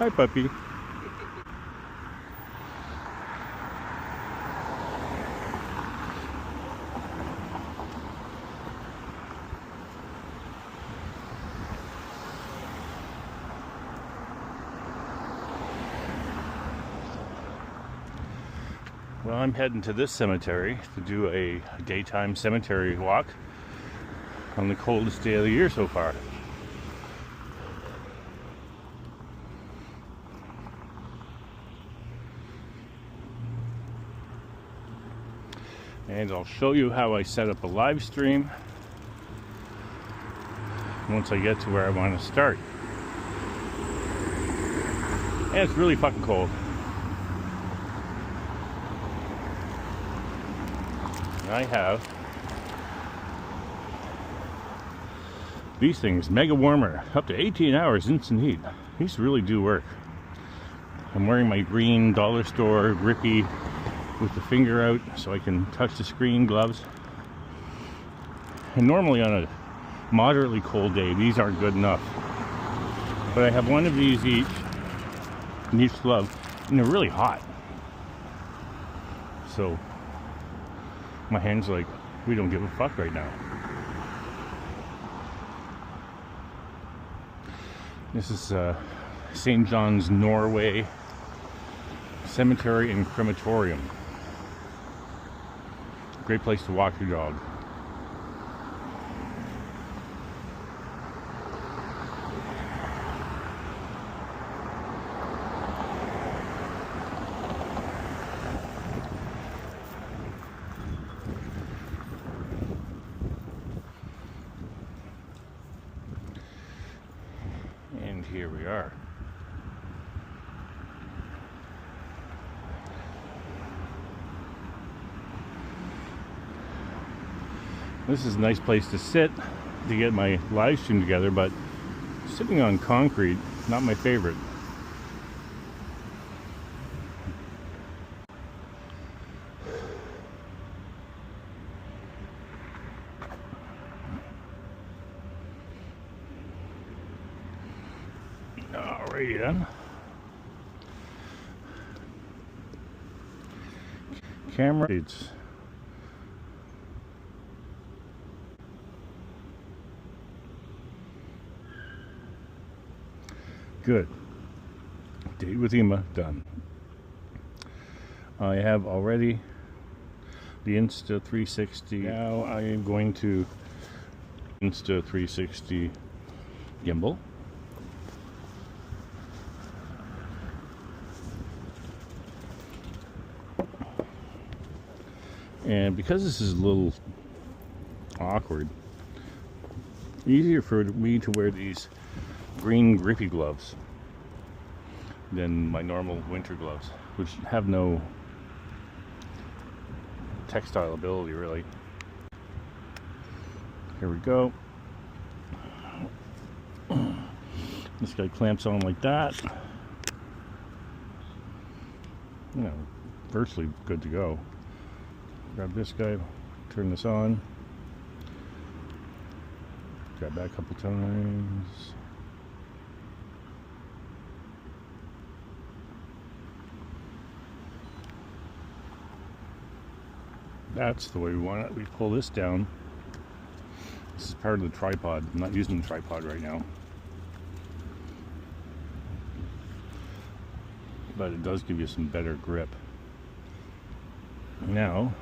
Hi, puppy. Well, I'm heading to this cemetery to do a daytime cemetery walk on the coldest day of the year so far. And I'll show you how I set up a live stream once I get to where I want to start. And it's really fucking cold. I have these things, Mega Warmer, up to 18 hours instant heat. These really do work. I'm wearing my green dollar store grippy with the finger out so I can touch the screen gloves. And normally on a moderately cold day, these aren't good enough. But I have one of these each, in each glove, and they're really hot. So my hand's like, we don't give a fuck right now. This is St. John's, Norway Cemetery and Crematorium. Great place to walk your dog. And here we are. This is a nice place to sit to get my live stream together, but sitting on concrete, not my favorite. Alrighty then. Camera. It's good. Date with Ema done. I have already the Insta 360. Now I am going to Insta 360 gimbal. And because this is a little awkward, easier for me to wear these green grippy gloves than my normal winter gloves, which have no textile ability really. Here we go. This guy clamps on like that. You know, virtually good to go. Grab this guy, turn this on, grab that a couple times. That's the way we want it. We pull this down. This is part of the tripod. I'm not using the tripod right now, but it does give you some better grip. Now,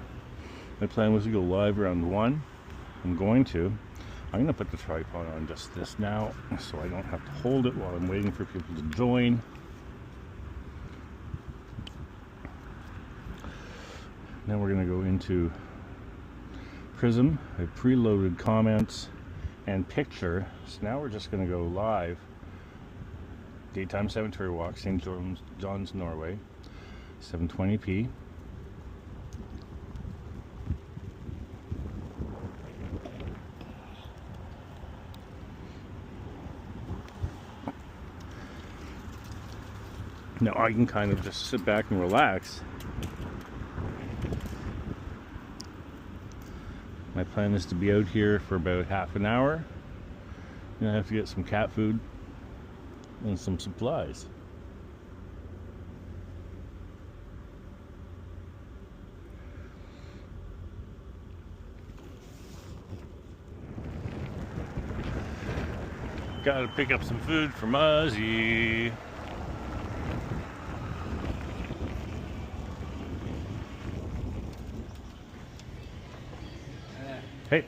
my plan was to go live around 1. I'm going to put the tripod on just this now, so I don't have to hold it while I'm waiting for people to join. Now we're going to go into Prism. I preloaded comments and picture. So now we're just going to go live. Daytime cemetery walk, St. John's, Norway, 720p. Now I can kind of just sit back and relax. My plan is to be out here for about half an hour. And I have to get some cat food and some supplies. Gotta pick up some food for Muzzy. Hey.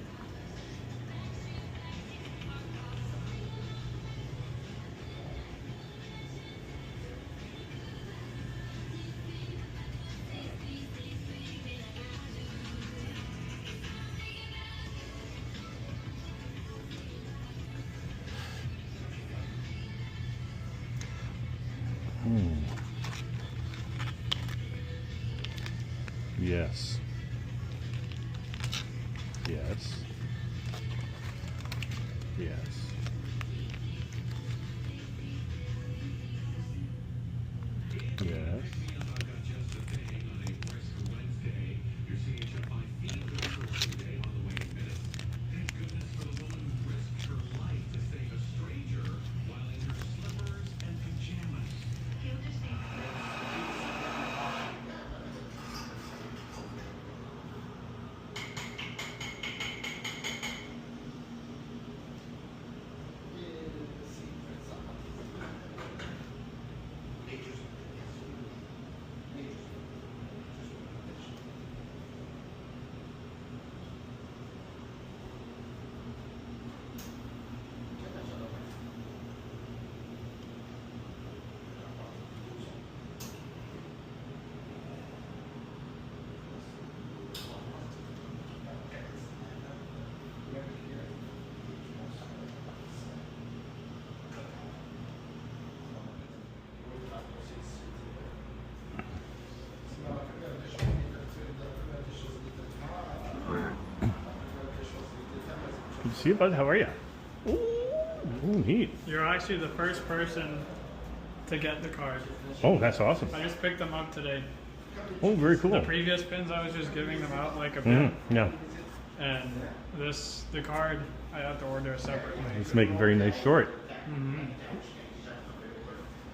Yes. Yes. Yes. Yes. Good to see you, bud. How are you? Ooh, neat. You're actually the first person to get the card. Oh, that's awesome. I just picked them up today. Oh, very cool. The previous pins, I was just giving them out like a pin. Yeah. And the card, I have to order separately. Let's make it very nice short.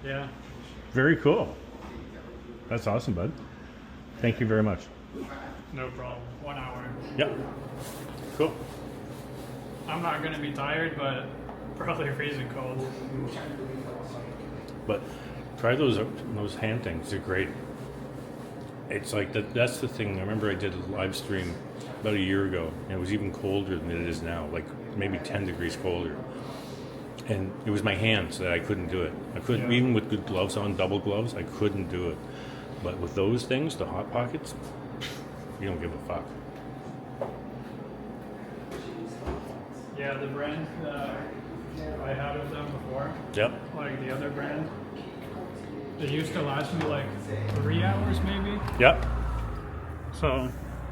Yeah. Very cool. That's awesome, bud. Thank you very much. No problem. 1 hour. Yep. Cool. I'm not going to be tired, but probably freezing cold. But try those hand things. They're great. It's like that's the thing. I remember I did a live stream about a year ago, and it was even colder than it is now, like maybe 10 degrees colder. And it was my hands that I couldn't do it. I couldn't, even with good gloves on, double gloves, I couldn't do it. But with those things, the Hot Pockets, you don't give a fuck. Yeah, the brand that I had of them before, Yep. like the other brand, it used to last me like 3 hours maybe. Yep. So,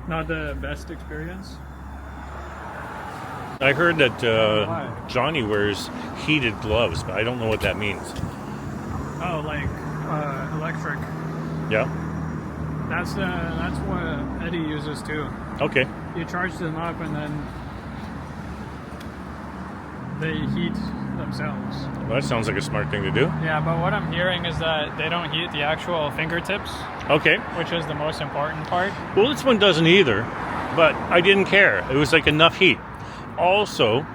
not the best experience. I heard that Johnny wears heated gloves, but I don't know what that means. Oh, like electric. Yeah. That's what Eddie uses too. Okay. You charge them up and then they heat themselves. Well, that sounds like a smart thing to do. Yeah, but what I'm hearing is that they don't heat the actual fingertips. Okay. Which is the most important part. Well, this one doesn't either, but I didn't care. It was like enough heat. Also,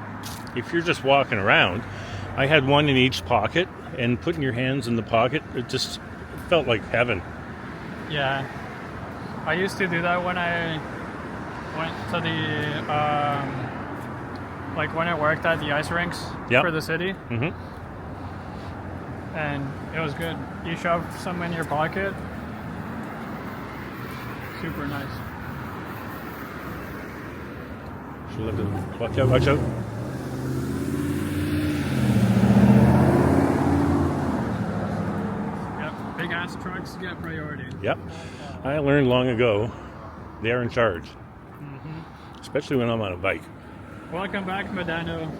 if you're just walking around, I had one in each pocket, and putting your hands in the pocket, it just felt like heaven. Yeah. I used to do that when I went to the, like when I worked at the ice rinks for the city. Mm-hmm. And it was good. You shove some in your pocket. Super nice. Watch out, watch out. Yep, big ass trucks get priority. Yep. I learned long ago, they're in charge. Especially when I'm on a bike. Welcome back, Medano.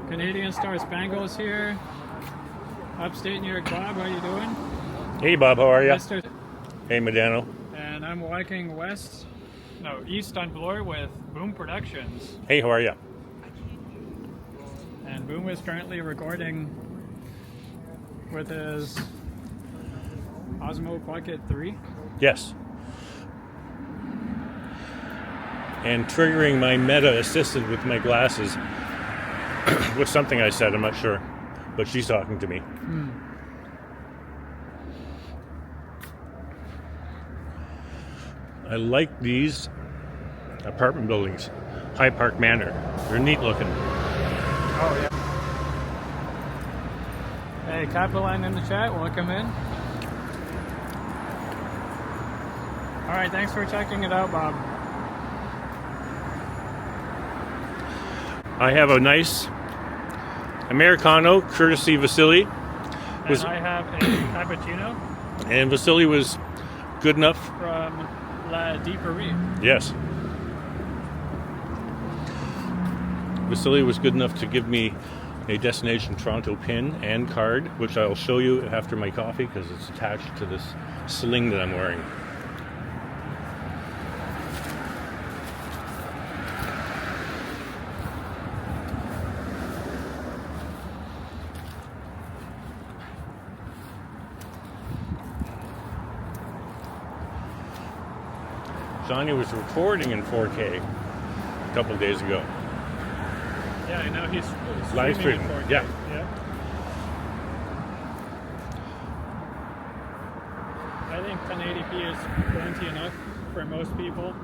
Canadian Star Spangles here. Upstate New York Bob, how you doing? Hey Bob, how are you? Mr. Hey Medano. And I'm walking east on Bloor with Boom Productions. Hey, how are you? And Boom is currently recording with his Osmo Pocket 3. Yes. And triggering my Meta Assistant with my glasses with something I said, I'm not sure. But she's talking to me. I like these apartment buildings. High Park Manor. They're neat looking. Oh, yeah. Hey, Capeline in the chat, welcome in. Alright, thanks for checking it out, Bob. I have a nice Americano, courtesy Vasiliy. And I have a cappuccino. And Vasiliy was good enough. From La Deeperie. Yes. Vasiliy was good enough to give me a Destination Toronto pin and card, which I'll show you after my coffee because it's attached to this sling that I'm wearing. Johnny was recording in 4K a couple days ago. Yeah, I know he's Live streaming. Yeah. I think 1080p is plenty enough for most people.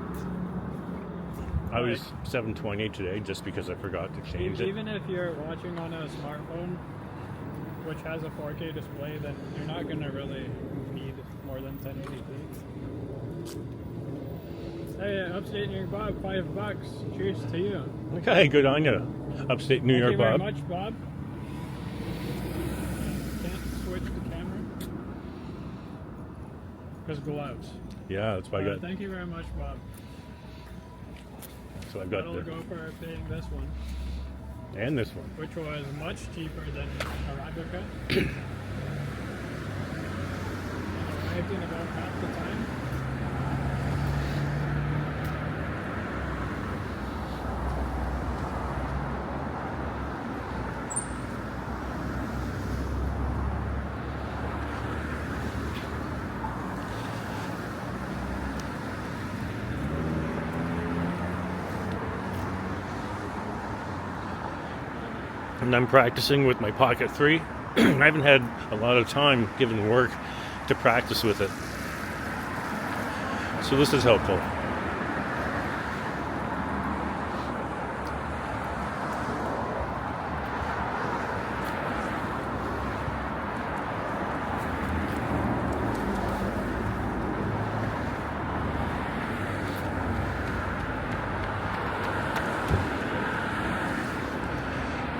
I was 720 today just because I forgot to change it. Even if you're watching on a smartphone, which has a 4K display, then you're not going to really need more than 1080p. Hey, Upstate New York Bob, $5. Cheers to you. Okay, good on you, Upstate New York Bob. Thank you very much, Bob. Can't switch the camera because gloves. Yeah, that's why I got. Thank you very much, Bob. So I've got That'll go for paying this one. And this one. Which was much cheaper than Arabica. Arrived in about half the time. And I'm practicing with my Pocket 3. I haven't had a lot of time given work to practice with it. So this is helpful.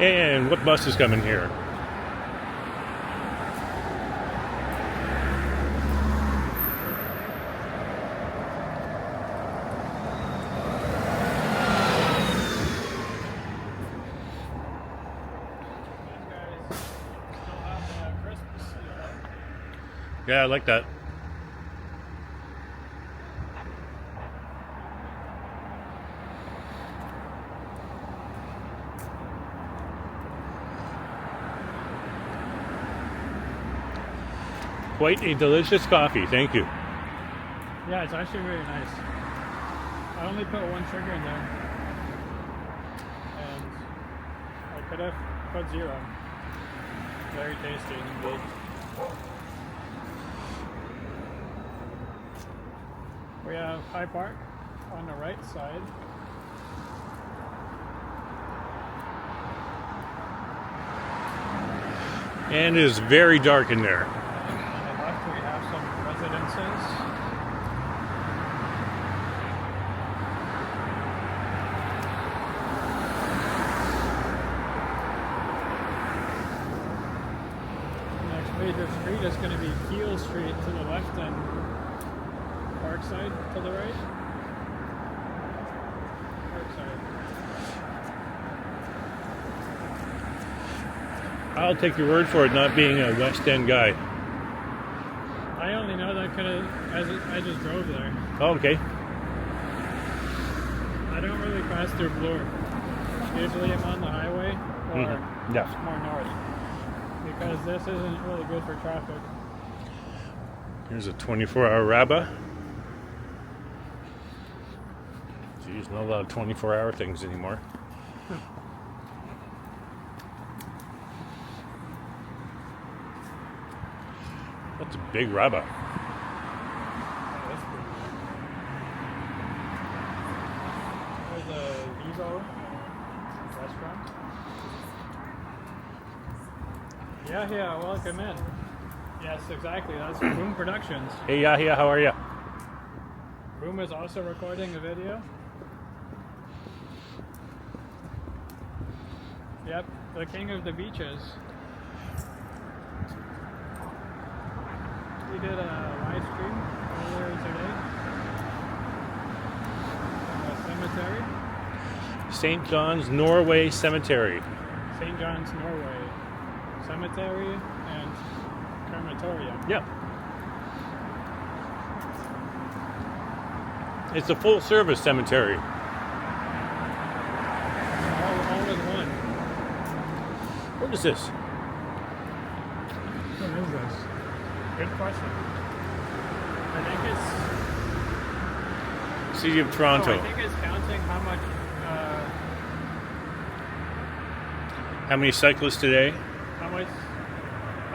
And what bus is coming here? Yeah, I like that. Quite a delicious coffee, thank you. Yeah, it's actually very nice. I only put one sugar in there. And I could have put 0. Very tasty indeed. We have High Park on the right side. And it is very dark in there. We have some residences. Next major street is going to be Keel Street to the left and Parkside to the right. Parkside. I'll take your word for it not being a West End guy. I only know that because I just drove there. Oh, okay. I don't really pass through Bloor. Usually I'm on the highway or Yes. more north because this isn't really good for traffic. Here's a 24-hour Rabba. Geez, not a lot of 24-hour things anymore. It's a big rubber. Oh, that's pretty good. There's a Vivo restaurant. Yeah, welcome in. Yes, exactly. That's Boom Productions. Hey, Yahya, how are you? Boom is also recording a video. Yep, the king of the beaches. We did a live stream earlier today from a cemetery. St. John's Norway Cemetery. St. John's, Norway Cemetery and crematorium. Yeah. It's a full service cemetery. All in one. What is this? What is this? Good question. I think it's... City of Toronto. I think it's counting how much... How many cyclists today? How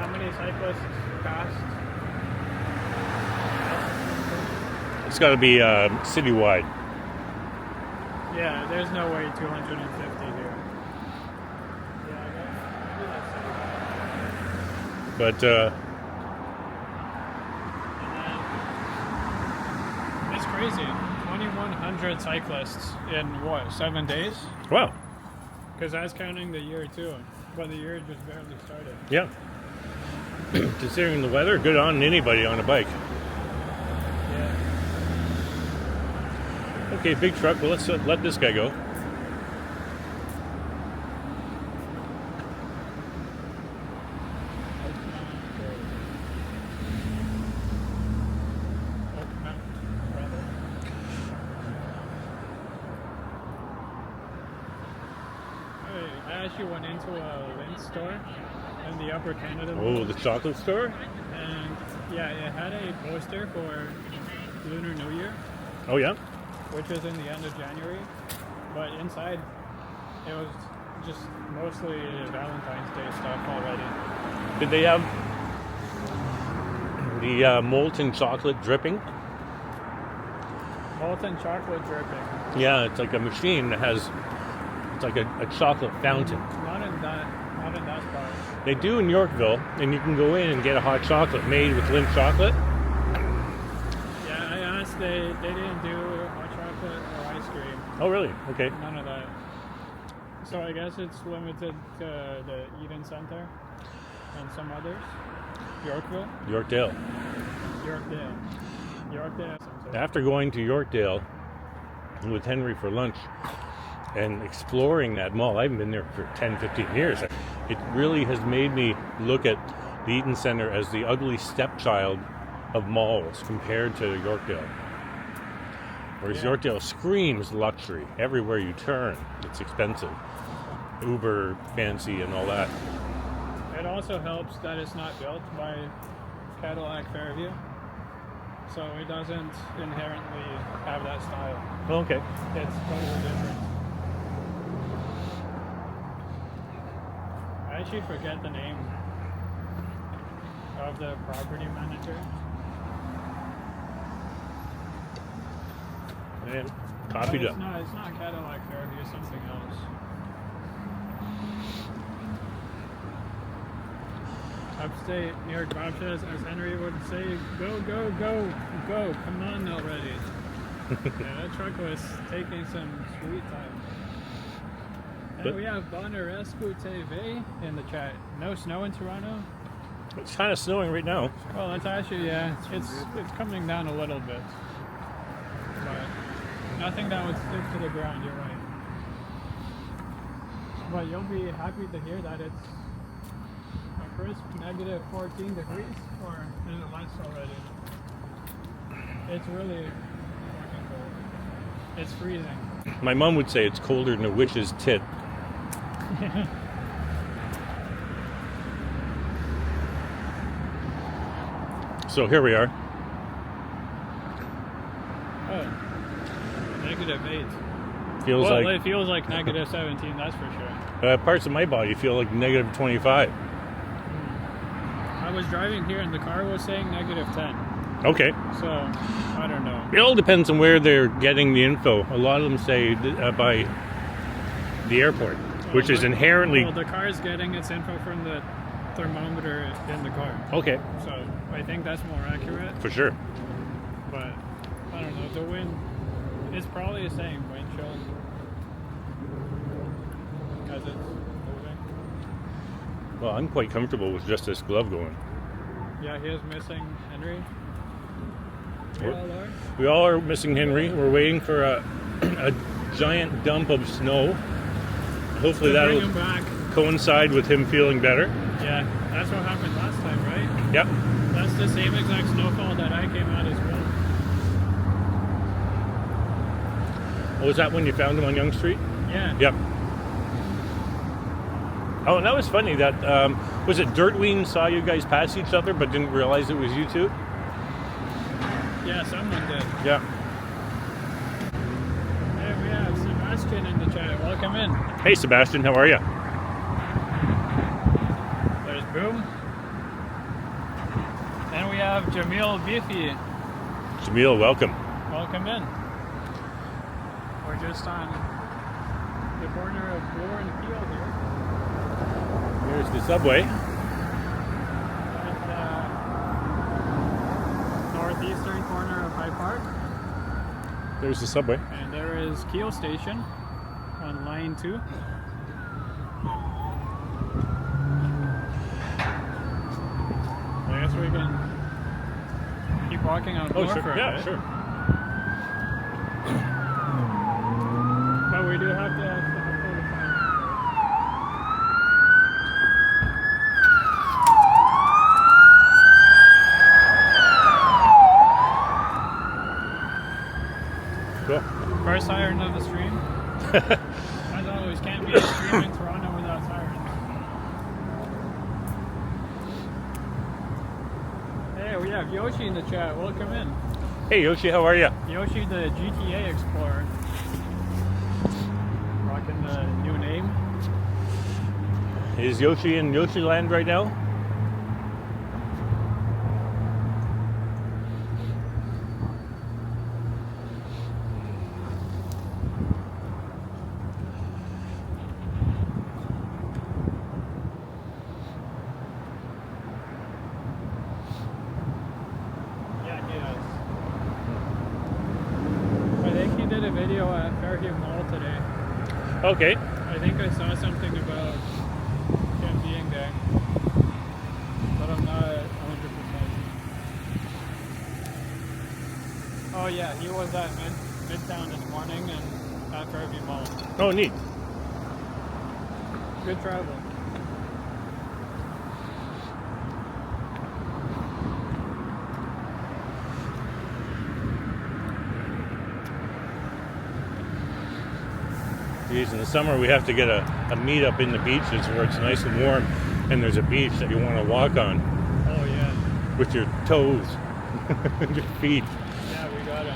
many cyclists passed? It's got to be citywide. Yeah, there's no way 250 here. Yeah, I guess. Maybe that's But and then, it's crazy. 2,100 cyclists in what, 7 days? wow. Because that's counting the year too. But the year just barely started. Yeah. Considering the weather, good on anybody on a bike. Yeah. Okay, big truck. Well, let's let this guy go. I actually went into a Lindt store in the Upper Canada. Oh, the chocolate store? And yeah, it had a poster for Lunar New Year, Oh, yeah? which was in the end of January. But inside, it was just mostly Valentine's Day stuff already. Did they have the molten chocolate dripping? Molten chocolate dripping. Yeah, it's like a machine that has, it's like a chocolate fountain. Not in that spot. They do in Yorkville, and you can go in and get a hot chocolate made with Lindt chocolate. Yeah, I asked, they didn't do hot chocolate or ice cream. Oh, really? Okay. None of that. So I guess it's limited to the Eden Center and some others. Yorkville? Yorkdale. Yorkdale. After going to Yorkdale with Henry for lunch and exploring that mall, I haven't been there for 10, 15 years. It really has made me look at the Eaton Center as the ugly stepchild of malls compared to Yorkdale. Whereas Yeah. Yorkdale screams luxury. Everywhere you turn, it's expensive. Uber fancy and all that. It also helps that it's not built by Cadillac Fairview. So it doesn't inherently have that style. Okay. It's totally different. I actually forget the name of the property manager. And But copied up. it's not Cadillac Fairview, it's something else. Upstate New York Bobsheds, as Henry would say, go, go, go, go, come on already. Yeah, that truck was taking some sweet time. And But- we have Bonarescu TV in the chat. No snow in Toronto? It's kind of snowing right now. Well, it's actually, yeah, it's coming down a little bit. But nothing that would stick to the ground, you're right. But you'll be happy to hear that it's a crisp negative 14 degrees, or is it less already? It's really fucking cold. It's freezing. My mom would say it's colder than a witch's tit. So here we are. Oh, -8. Feels Well, like it feels like -17, that's for sure. parts of my body feel like -25. How was driving here and the car was saying -10. Okay. So, I don't know. It all depends on where they're getting the info. A lot of them say by the airport, which is inherently... Well, the car is getting its info from the thermometer in the car. Okay. So, I think that's more accurate. For sure. But, I don't know. The wind is probably the same wind chill. As it's moving. Well, I'm quite comfortable with just this glove going. Yeah, he is missing Henry. We all are missing Henry. We're waiting for a giant dump of snow. Hopefully that'll coincide with him feeling better. Yeah, that's what happened last time, right? Yep. That's the same exact snowfall that I came out as well. Oh, was that when you found him on Yonge Street? Yeah. Yep. Oh, and that was funny. That was it. Dirtween saw you guys pass each other, but didn't realize it was you two. Yeah, someone did. Yeah. Hey, we have Sebastian in the chat. Welcome in. Hey, Sebastian. How are you? There's Boom. And we have Jamil Bifi. Jamil, welcome. Welcome in. We're just on the corner of Bloor and Peel here. Here's the subway. At northeastern corner of High Park. There's the subway. And there is Keele Station on line 2. I guess we can keep walking on Bloor sure. for a Yeah, bit. sure. But we do have to have some Cool. first siren of the stream. As always, can't be a stream in Toronto without sirens. Hey, we have Yoshi in the chat. Welcome in. Hey, Yoshi, how are you? Yoshi, the GTA Explorer. Rocking the new name. Is Yoshi in Yoshi Land right now? Okay. I think I saw something about him being there, but I'm not 100%. Oh yeah, he was at Midtown this morning and at Fairview Mall. Oh, neat. Good travel. In the summer, we have to get a meet-up in the beaches where it's nice and warm, and there's a beach that you want to walk on. Oh, yeah. With your toes, your feet. Yeah, we got it.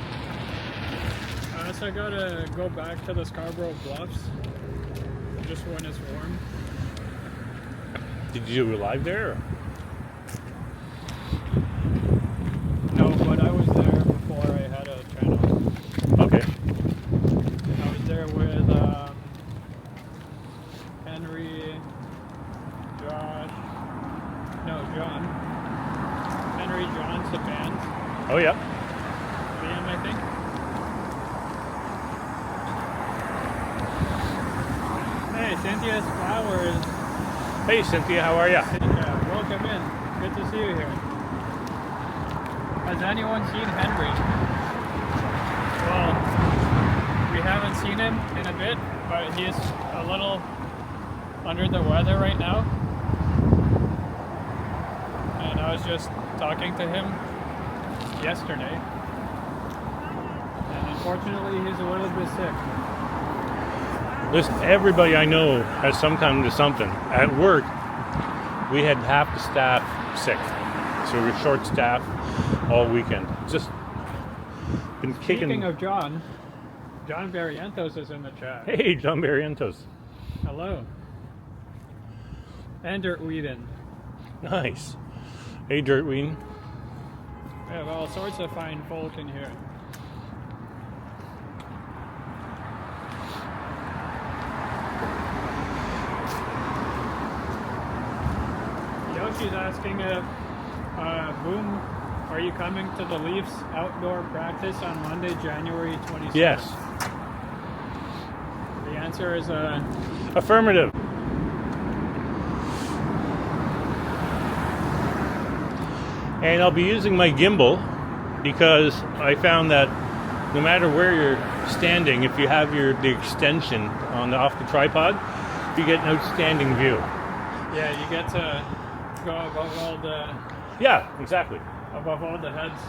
I also got to go back to the Scarborough Bluffs, just when it's warm. Did you live there? Or? No, but I was there before I had a channel. Okay. I was there with Henry, Josh, no, John. Henry, John, Saban. Oh, yeah. Liam, I think. Hey, Cynthia's Flowers. Hey, Cynthia, how are you? Cynthia, welcome in. Good to see you here. Has anyone seen Henry? Well, we haven't seen him in a bit, but he's a little under the weather right now. And I was just talking to him yesterday. And unfortunately, he's a little bit sick. Listen, everybody I know has some kind of something. At work, we had half the staff sick. So we're short staff all weekend. Just been kicking. Speaking of John Barrientos is in the chat. Hey, John Barrientos. Hello. And Dirt Whedon. Nice. Hey, Dirtween. We have all sorts of fine folk in here. Yoshi's asking if, Boom, are you coming to the Leafs outdoor practice on Monday, January 27th? Yes. The answer is Affirmative. And I'll be using my gimbal because I found that no matter where you're standing, if you have the extension off the tripod, you get an outstanding view. yeah, you get to go above all the exactly. heads.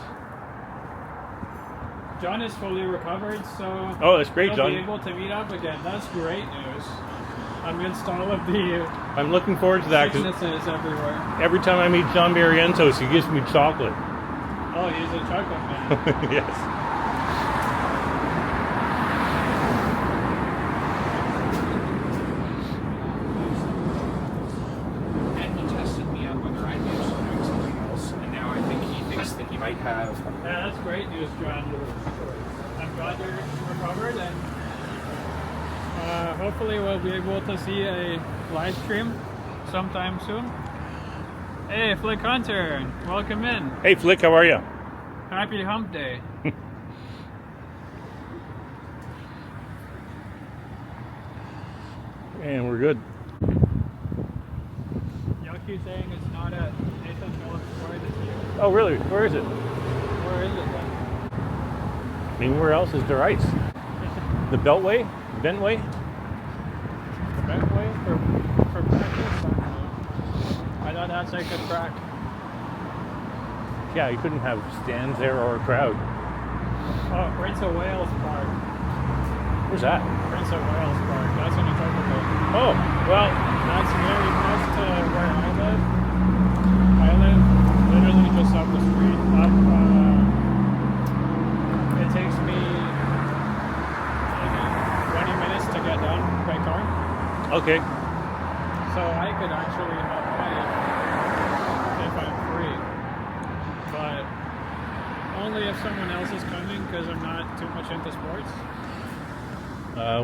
John is fully recovered, so Oh, that's great, he'll John. be able to meet up again. That's great news. Amidst all of the I'm looking forward to that because sicknesses everywhere. every time I meet John Barrientos, he gives me chocolate. Oh, he's a chocolate man. Yes. And he tested me on whether I'd be interested in doing something else, and now I think he thinks that he might have. Yeah, that's great news, John. I'm glad you're recovered, and hopefully we'll be able to see a live stream sometime soon. Hey, Flick Hunter, welcome in. Hey, Flick, how are you? Happy Hump Day. And we're good. Yoki saying it's not at Nathan Phillips Square this year. Oh, really? Where is it? Where is it then? I mean, where else is there ice? The Beltway? Bentway? The Bentway for practice? I thought that's like a track. Yeah, you couldn't have stands there or a crowd. Oh, Prince of Wales Park. Where's that? Prince of Wales Park. That's in Etobicoke. Oh, well, That's very close to where I live. I live literally just up the street. It takes me maybe 20 minutes to get down by car. okay. So I could actually hop by if I'm free. But only if someone else is coming because I'm not too much into sports.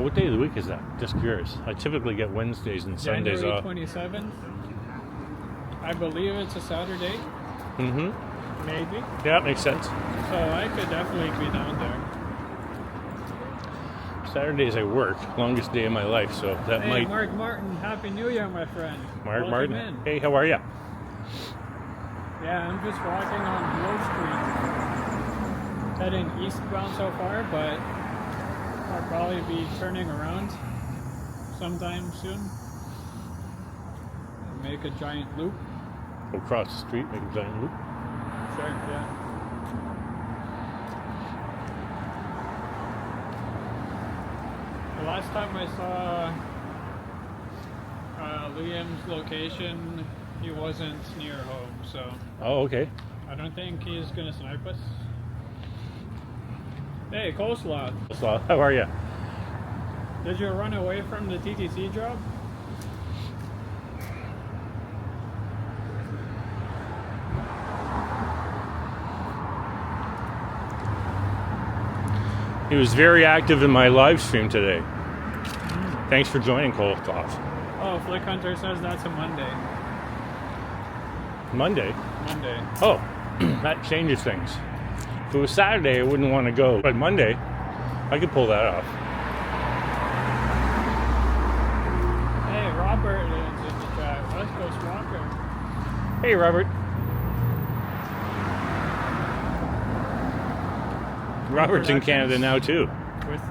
What day of the week is that? Just curious. I typically get Wednesdays and Sundays January off. 27th. I believe it's a Saturday. Mm-hmm. Maybe. Yeah, makes sense. So I could definitely be down there. Saturdays I work. Longest day of my life, so that Hey, might... Mark Martin, Happy New Year, my friend. Mark Welcome Martin. in. Hey, how are you? Yeah, I'm just walking on Blow Street. Heading eastbound so far, but I'll probably be turning around sometime soon. Make a giant loop. Go across the street, make a giant loop. Sure, yeah. The last time I saw Liam's location, he wasn't near home, so Oh, okay. I don't think he's gonna snipe us. Hey, Coleslaw, So, how are you? did you run away from the TTC job? He was very active in my live stream today. Thanks for joining, Cole. Oh, Flick Hunter says that's a Monday. Monday? Monday. Oh, that changes things. If it was Saturday, I wouldn't want to go. But Monday, I could pull that off. Hey, Robert is in the chat. West Coast Walker. Hey, Robert. Robert's in Canada now, too. With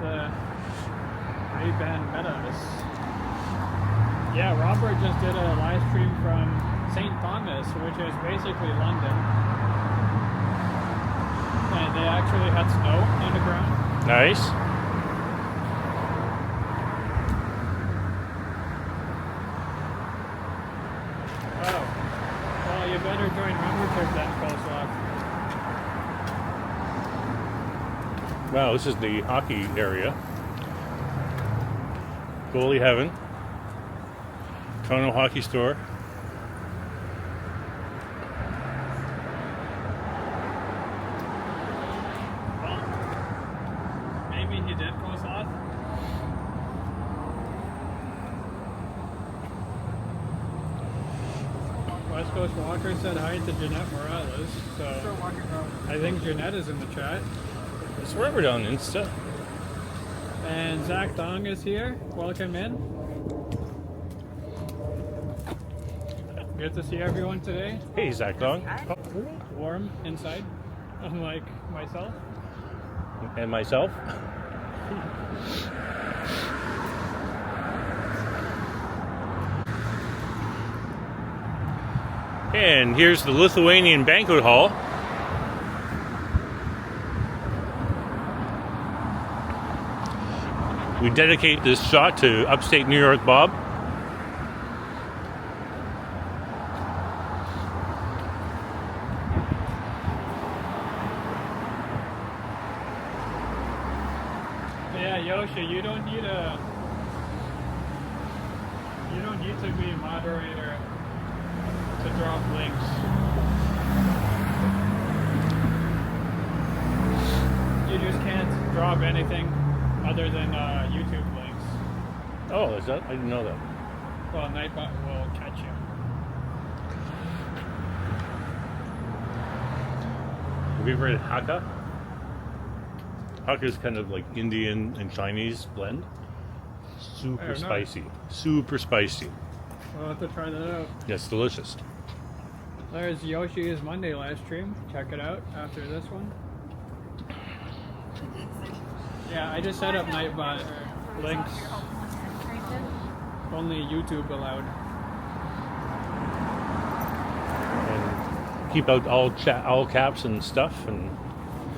Ray-Ban Meadows. Yeah, Robert just did a live stream from St. Thomas, which is basically London. And they actually had snow on the ground. Nice. Oh. Well, you better join membership then, Coleslaw. Wow, this is the hockey area. Goalie Heaven. Toronto Hockey Store. Coast Walker said hi to Jeanette Morales, so I think Jeanette is in the chat. It's forever down Insta. And Zach Dong is here. Welcome in. Good to see everyone today. Hey, Zach Dong. Warm inside, unlike myself. And myself. And here's the Lithuanian banquet hall. We dedicate this shot to upstate New York Bob. Yeah, Yoshi, you don't need to be a moderator to drop links. You just can't drop anything other than YouTube links. Oh, is that? I didn't know that. Well, Nightbot will catch you. Have you ever heard of Hakka? Hakka is kind of like Indian and Chinese blend. Super not. spicy. Super spicy. We'll have to try that out. Yes, delicious. There's Yoshi's Monday live stream. Check it out after this one. Yeah, I just set up Nightbot links. Only YouTube allowed. And keep out all caps and stuff, and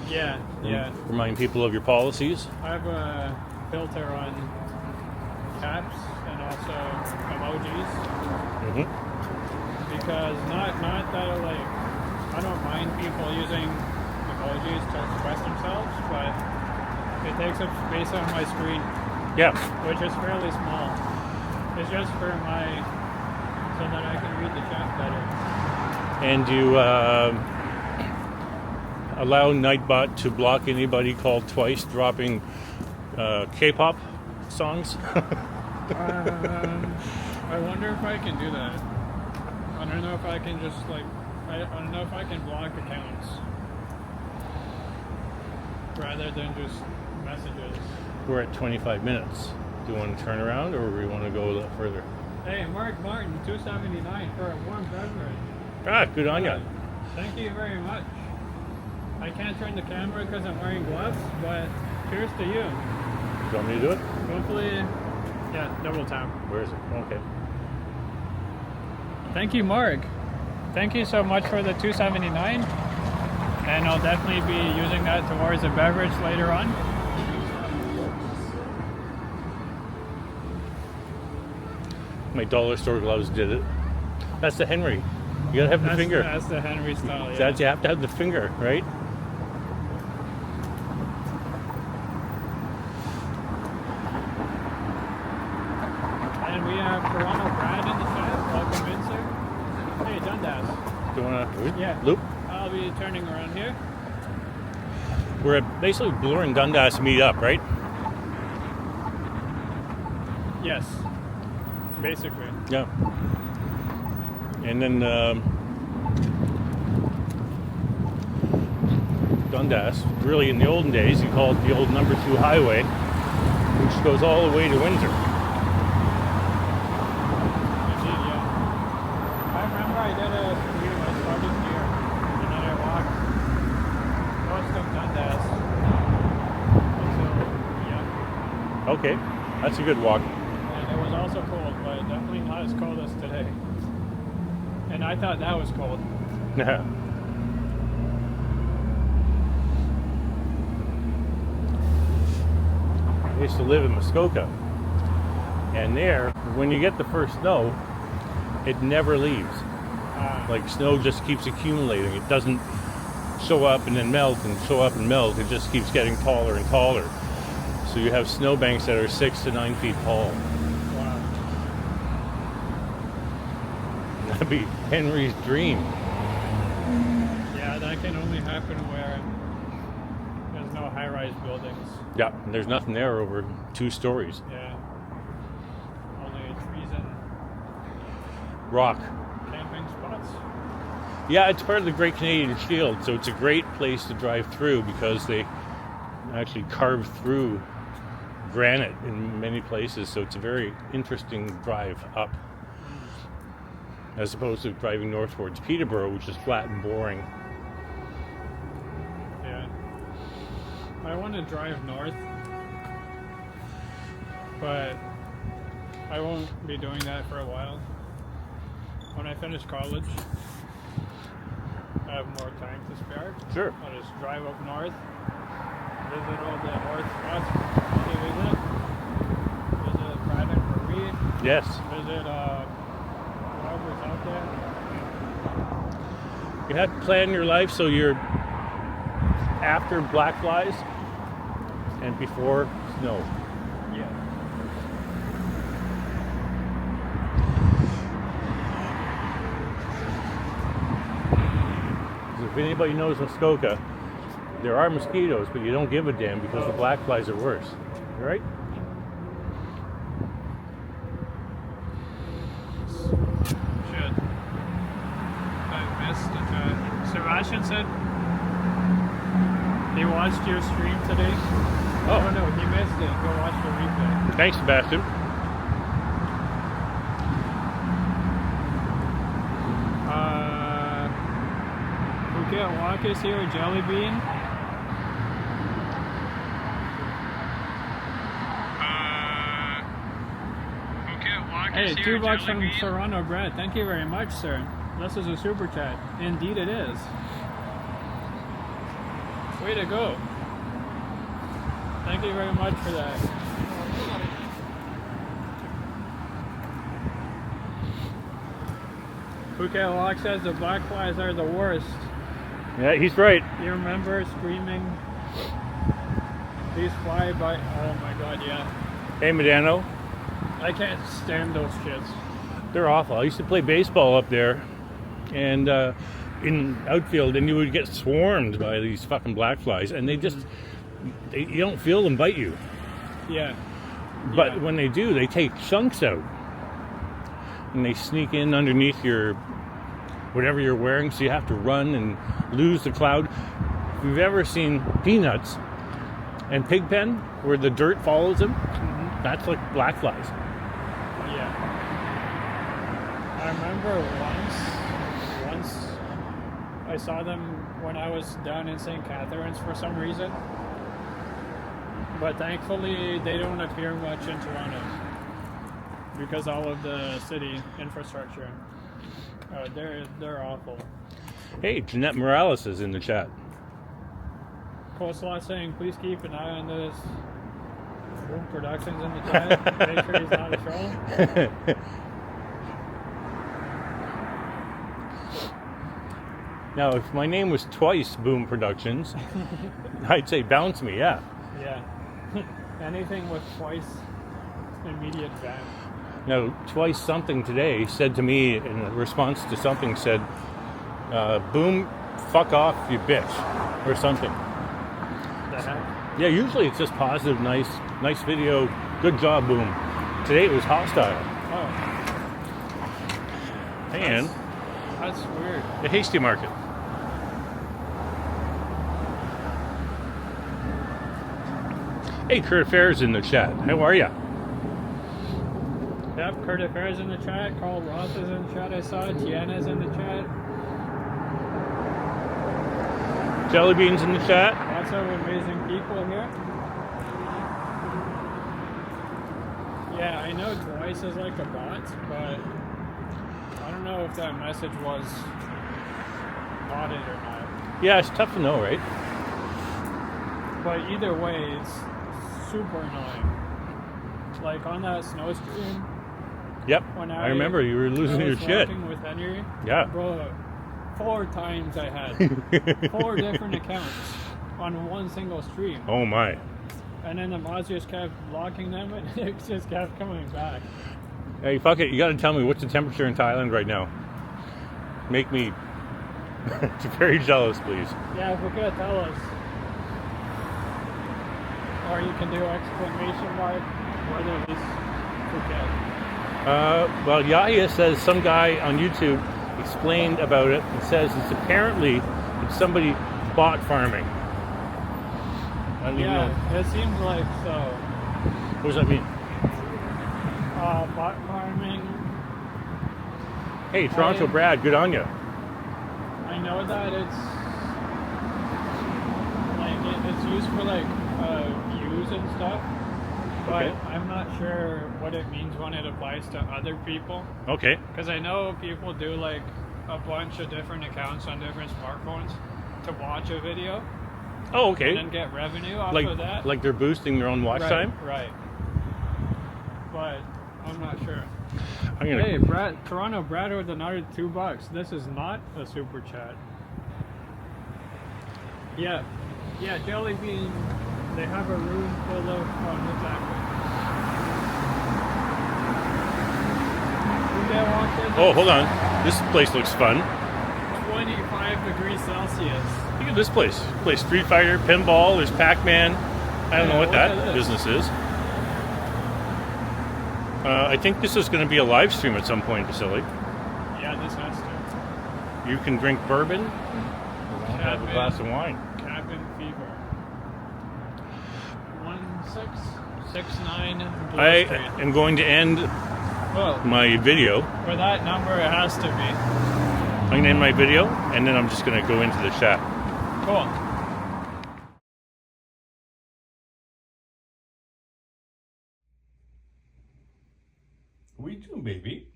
Yeah, yeah. remind people of your policies. I have a filter on caps and also emojis because not that I don't mind people using emojis to express themselves, but it takes up space on my screen, Yeah. which is fairly small. It's just for so that I can read the chat better. And you allow Nightbot to block anybody called twice dropping K-pop songs. I wonder if I can do that. I don't know if I can just I don't know if I can block accounts rather than just messages. We're at 25 minutes. Do you want to turn around, or do we want to go a little further? Hey, Mark Martin, $2.79 for a warm beverage. Ah, good on ya. Thank you very much. I can't turn the camera because I'm wearing gloves, but cheers to you. Do you want me to do it? Hopefully, yeah, double tap. Where is it? Okay. Thank you, Mark. Thank you so much for the $2.79, and I'll definitely be using that towards a beverage later on. My dollar store gloves did it. That's the Henry. You gotta have the finger. That's the Henry style, yeah. That's, you have to have the finger, right? And we have Toronto Brad in the chat. Welcome in, sir. Hey, Dundas. Do you wanna Yeah. loop? I'll be turning around here. We're at basically Bloor and Dundas meet up, right? Yes. Basically. Yeah. And then Dundas, really in the olden days, you called the old number 2 highway, which goes all the way to Windsor. Indeed, yeah. I remember I did a commute. I started here, and then I walked most of Dundas until, yeah. Okay, that's a good walk. And it was also cold, but definitely not as cold as today. And I thought that was cold. Yeah. I used to live in Muskoka, and there, when you get the first snow, it never leaves. Like, snow just keeps accumulating. It doesn't show up and then melt and show up and melt. It just keeps getting taller and taller. So you have snowbanks that are 6 to 9 feet tall. Wow. That'd be Henry's dream. Yeah, that can only happen where there's no high-rise buildings. Yeah, and there's nothing there over 2 stories. Yeah. Only trees and Rock. camping spots. Yeah, it's part of the Great Canadian Shield, so it's a great place to drive through because they actually carve through granite in many places, so it's a very interesting drive up as opposed to driving north towards Peterborough, which is flat and boring. Yeah. I want to drive north, but I won't be doing that for a while. When I finish college, I have more time to spare. Sure. I'll just drive up north, visit all the north spots to visit. Visit Braddock for weed. Yes. Visit whatever's out there. You have to plan your life so you're after black flies and before snow. Yeah. If anybody knows Muskoka, there are mosquitoes, but you don't give a damn because the black flies are worse. Right? Shit. I missed it. Sebastian said he watched your stream today. Oh no, he missed it. Go watch the replay. Thanks, Sebastian. Phuket Walk is here, Jelly Bean. Hey, $2 from Serrano Bread. Thank you very much, sir. This is a super chat. Indeed it is. Way to go. Thank you very much for that. Phuket Walk says the black flies are the worst. Yeah, he's right. You remember screaming, these fly by, oh my god, yeah. Hey, Medano. I can't stand those shits. They're awful. I used to play baseball up there and in outfield, and you would get swarmed by these fucking black flies, and you don't feel them bite you. Yeah. But when they do, they take chunks out. And they sneak in underneath your whatever you're wearing, so you have to run and lose the cloud. If you've ever seen Peanuts and Pigpen, where the dirt follows them, that's like black flies. Yeah. I remember once I saw them when I was down in St. Catharines for some reason. But thankfully they don't appear much in Toronto because all of the city infrastructure. They're awful. Hey, Jeanette Morales is in the chat. Coleslaw saying, please keep an eye on this. Boom Productions in the chat. Make sure he's not a troll. Now, if my name was twice Boom Productions, I'd say bounce me, yeah. Yeah. Anything with twice immediate ban. Now, twice something today said to me in response to something said, Boom, fuck off, you bitch, or something. The heck? Yeah, usually it's just positive, nice video, good job, Boom. Today it was hostile. Oh. And That's weird. the Hasty Market. Hey, Kurt Fair's in the chat. How are ya? Yep, Kurt Affairs in the chat. Carl Ross is in the chat. I saw Tiana's in the chat. Jellybean's in the chat. Lots of amazing people here. Yeah, I know Twice is like a bot, but I don't know if that message was botted or not. Yeah, it's tough to know, right? But either way, it's super annoying. Like on that snow stream. Yep. When I remember you were losing your shit. With Henry. Yeah. Bro, 4 times I had 4 different accounts on one single stream. Oh my. And then the mods just kept locking them and it just kept coming back. Hey, fuck it. You got to tell me what's the temperature in Thailand right now. Make me very jealous, please. Yeah, if we could tell us. Or you can do exclamation mark, whether it's Phuket. Well, Yahya says some guy on YouTube explained about it. It says it's somebody bot farming. I don't even know. Yeah, it seems like so. What does that mean? Bot farming. Hey, Toronto Brad, good on you. I know that it's used for like views and stuff, but Okay. I'm not sure what it means when it applies to other people. Okay. Because I know people do like a bunch of different accounts on different smartphones to watch a video Oh, okay. and then get revenue off Like of that. like they're boosting their own watch time. Right. But I'm not sure. I'm gonna. Hey, Toronto Brad with another $2. This is not a super chat. Yeah, Jelly Bean. They have a room full of exactly. Oh, hold on. This place looks fun. 25 degrees Celsius. Look at this place. Play Street Fighter, pinball. There's Pac-Man. I don't know what that business is. I think this is going to be a live stream at some point, Vasiliy. Yeah, this has to. You can drink bourbon. Or have a glass of wine. Cabin fever. 1669 Blue I Street. am going to end Well, my video. for that number, it has to be. I'm going to end my video, and then I'm just going to go into the chat. Cool. What are you doing, baby?